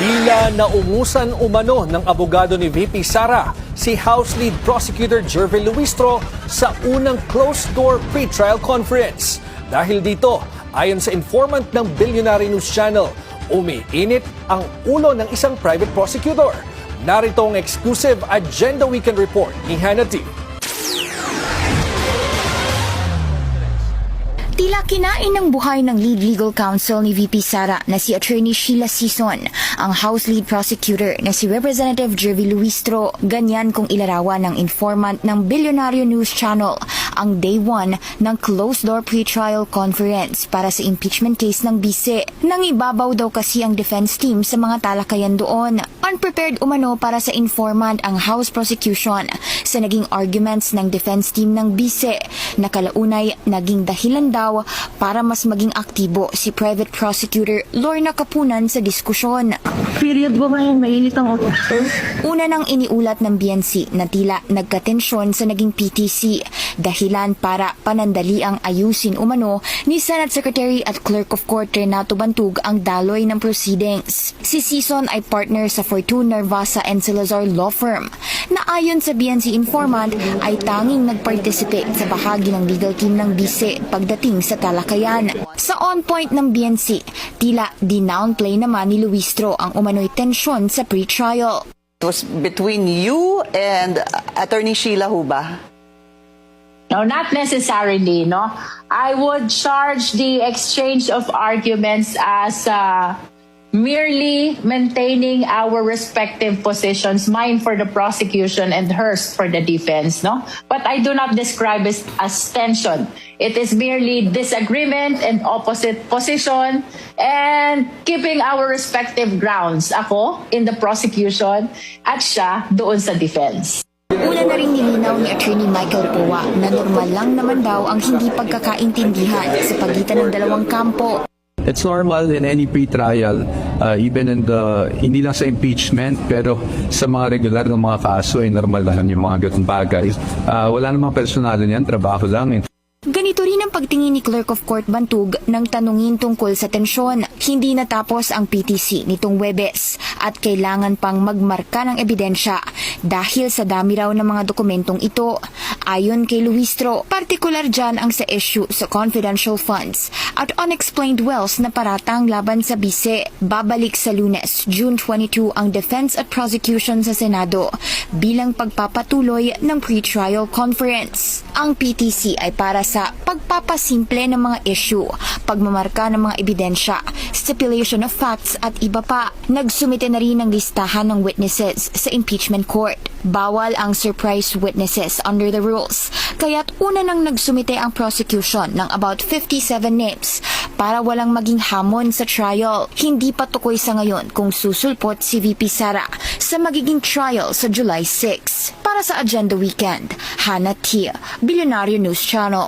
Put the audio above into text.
Tila naungusan umano ng abogado ni VP Sara si House Lead Prosecutor Jervil Luistro sa unang closed-door pre-trial conference. Dahil dito, ayon sa informant ng Billionaire News Channel, umiinit ang ulo ng isang private prosecutor. Narito ang exclusive Agenda Weekend Report ni Hannah T. Tila kinain ng buhay ng lead legal counsel ni VP Sara na si Attorney Sheila Sison, ang House Lead Prosecutor na si Representative Jervil Luistro. Ganyan kung ilarawan ng informant ng Billionaire News Channel ang day 1 ng closed-door pre-trial conference para sa impeachment case ng bise. Nangibabaw daw kasi ang defense team sa mga talakayan doon. Unprepared umano para sa informant ang House Prosecution sa naging arguments ng defense team ng bise na kalaunay naging dahilan daw para mas maging aktibo si Private Prosecutor Lorna Kapunan sa diskusyon. Period ba ngayon? Mainit ang utak. Una nang iniulat ng BNC na tila nagkatensyon sa naging PTC, dahilan para panandali ang ayusin umano ni Senate Secretary at Clerk of Court Renato Bantug ang daloy ng proceedings. Si Sison ay partner sa Fortune, Narvasa and Salazar Law Firm na ayon sa BNC informant ay tanging nag-participate sa bahagi ng legal team ng bise pagdating sa talakayan. Sa on-point ng BNC, tila dinownplay naman ni Luistro ang umano'y tensyon sa pre-trial. It was between you and Attorney Sheila Huba? No, not necessarily, no. I would charge the exchange of arguments as merely maintaining our respective positions, mine for the prosecution and hers for the defense, no? But I do not describe it as tension. It is merely disagreement and opposite position and keeping our respective grounds. Ako in the prosecution at siya doon sa defense. Una na rin nilinaw ni Attorney Michael Poa na normal lang naman daw ang hindi pagkakaintindihan sa pagitan ng dalawang kampo. It's normal in any pre-trial, even in hindi lang sa impeachment, pero sa mga regular ng mga kaso ay normal lang yung mga ganung bagay. Wala namang personalan yan, trabaho lang. Ganito rin ang pagtingin ni Clerk of Court Bantug nang tanungin tungkol sa tensyon. Hindi natapos ang PTC nitong Huwebes at kailangan pang magmarka ng ebidensya dahil sa dami raw ng mga dokumentong ito. Ayon kay Luistro, partikular dyan ang sa issue sa confidential funds at unexplained wealth na paratang laban sa bise. Babalik sa Lunes, June 22 ang defense at prosecution sa Senado bilang pagpapatuloy ng pre-trial conference. Ang PTC ay para sa pagpapasimple ng mga issue, pagmamarka ng mga ebidensya, stipulation of facts at iba pa. Nagsumite na rin ng listahan ng witnesses sa impeachment court. Bawal ang surprise witnesses under the rules, kaya't una nang nagsumite ang prosecution ng about 57 names para walang maging hamon sa trial. Hindi pa tukoy sa ngayon kung susulpot si VP Sara sa magiging trial sa July 6. Para sa Agenda Weekend, Hannah T, Billionaire News Channel.